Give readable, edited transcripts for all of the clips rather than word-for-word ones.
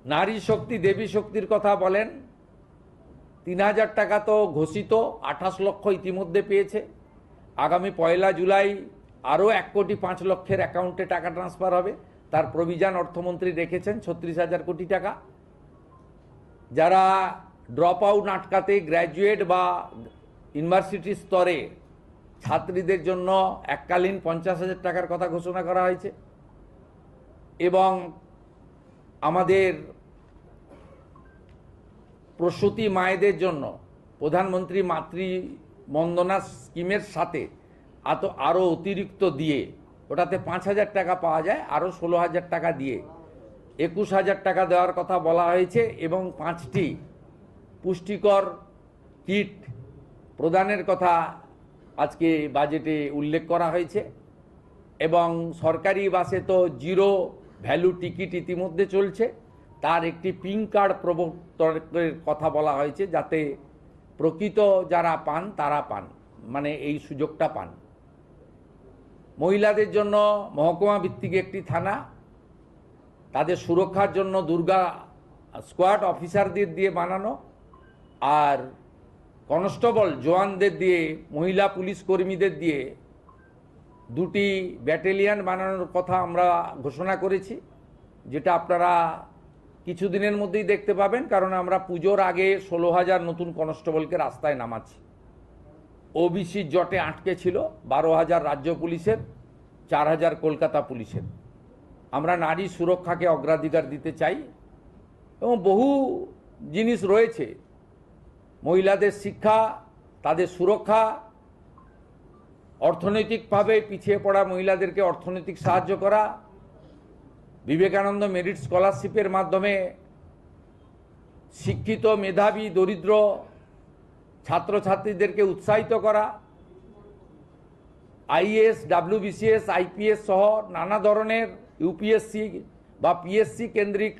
নারী শক্তি দেবী শক্তির কথা বলেন, ৩,০০০ টাকা তো ঘোষিত, ২৮ লক্ষ ইতিমধ্যে পেয়েছে। আগামী ১ জুলাই আরও ১,৫,০০,০০০ অ্যাকাউন্টে টাকা ট্রান্সফার হবে। তার প্রভিজান অর্থমন্ত্রী রেখেছেন ৩৬,০০০ কোটি টাকা। যারা ড্রপ আউট আটকাতে গ্র্যাজুয়েট বা ইউনিভার্সিটি স্তরে ছাত্রীদের জন্য এককালীন ৫০,০০০ টাকার কথা ঘোষণা করা হয়েছে। এবং আমাদের প্রসূতি মায়েদের জন্য প্রধানমন্ত্রী মাতৃ বন্দনা স্কিমের সাথে আরও অতিরিক্ত দিয়ে, ওটাতে ৫,০০০ টাকা পাওয়া যায়, আরও ১৬,০০০ টাকা দিয়ে ২১,০০০ টাকা দেওয়ার কথা বলা হয়েছে। এবং ৫টি পুষ্টিকর কিট প্রদানের কথা আজকে বাজেটে উল্লেখ করা হয়েছে। এবং সরকারি বাসে তো জিরো ভ্যালু টিকিট ইতিমধ্যে চলছে, তার একটি পিঙ্ক কার্ড প্রবর্তনের কথা বলা হয়েছে, যাতে প্রকৃত যারা পান তারা পান, মানে এই সুযোগটা পান। মহিলাদের জন্য মহকুমা ভিত্তিক একটি থানা, তাদের সুরক্ষার জন্য দুর্গা স্কোয়াড অফিসারদের দিয়ে বানানো, আর কনস্টেবল জওয়ানদের দিয়ে, মহিলা পুলিশ কর্মীদের দিয়ে 2টি ব্যাটালিয়ন বানানোর কথা আমরা ঘোষণা করেছি, যেটা আপনারা কিছুদিনের মধ্যেই দেখতে পাবেন। কারণ আমরা পুজোর আগে 16,000 নতুন কনস্টেবলকে রাস্তায় নামাচ্ছি। ওবিসি জটে আটকে ছিল 12,000 রাজ্য পুলিশের, 4,000 কলকাতা পুলিশের। আমরা নারী সুরক্ষাকে অগ্রাধিকার দিতে চাই এবং বহু জিনিস রয়েছে, মহিলাদের শিক্ষা, তাদের সুরক্ষা, অর্থনৈতিকভাবে পিছিয়ে পড়া মহিলাদেরকে অর্থনৈতিক সাহায্য করা, বিবেকানন্দ মেরিট স্কলারশিপের মাধ্যমে শিক্ষিত মেধাবী দরিদ্র ছাত্রছাত্রীদেরকে উৎসাহিত করা, আইএএস, ডাব্লিউবিসিএস, আইপিএস সহ নানা ধরনের ইউপিএসসি বা পিএসসি কেন্দ্রিক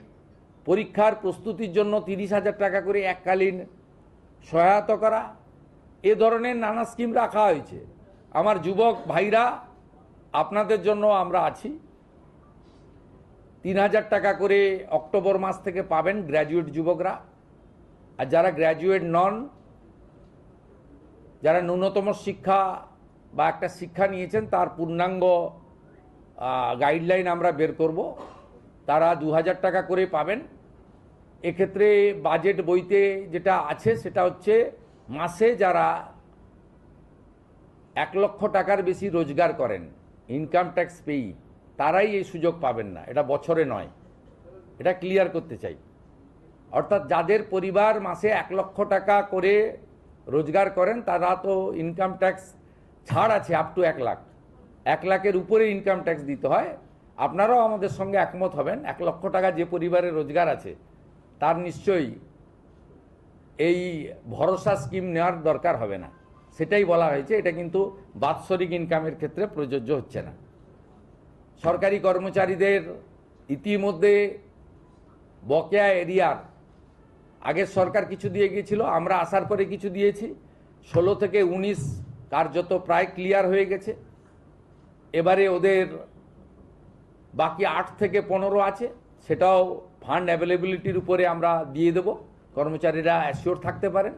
পরীক্ষার প্রস্তুতির জন্য 30,000 টাকা করে এককালীন সহায়তা করা, এ ধরনের নানা স্কিম রাখা হয়েছে। আমার যুবক ভাইরা, আপনাদের জন্য আমরা আছি। 3,000 টাকা করে অক্টোবর মাস থেকে পাবেন গ্র্যাজুয়েট যুবকরা। আর যারা গ্র্যাজুয়েট নন, যারা ন্যূনতম শিক্ষা বা একটা শিক্ষা নিয়েছেন, তার পূর্ণাঙ্গ গাইডলাইন আমরা বের করব, তারা 2,000 টাকা করে পাবেন। এক্ষেত্রে বাজেট বইতে যেটা আছে সেটা হচ্ছে, মাসে যারা 1 লক্ষ টাকার বেশি রোজগার করেন, ইনকাম ট্যাক্স পেই, তারাই এই সুযোগ পাবেন না। এটা বছরে নয়, এটা ক্লিয়ার করতে চাই। অর্থাৎ যাদের পরিবার মাসে 1 লক্ষ টাকা করে রোজগার করেন, তারা তো ইনকাম ট্যাক্স ছাড় আছে আপ টু 1 লাখ। 1 লাখের উপরে ইনকাম ট্যাক্স দিতে হয়। আপনারাও আমাদের সঙ্গে একমত হবেন, 1 লক্ষ টাকা যে পরিবারের রোজগার আছে তার নিশ্চয়ই এই ভরসা স্কিম নেওয়ার দরকার হবে না। সেটাই বলা হয়েছে। এটা কিন্তু বাৎসরিক ইনকামের ক্ষেত্রে প্রযোজ্য হচ্ছে না। সরকারি কর্মচারীদের ইতিমধ্যে বকেয়া এরিয়ার আগের সরকার কিছু দিয়ে গিয়েছিল, আমরা আসার পরে কিছু দিয়েছি। 16 থেকে 19 কার্যত প্রায় ক্লিয়ার হয়ে গেছে। এবারে ওদের বাকি 8 থেকে 15 আছে, সেটাও ফান্ড অ্যাভেলেবিলিটির উপরে আমরা দিয়ে দেব, কর্মচারীরা অ্যাসিওর থাকতে পারেন।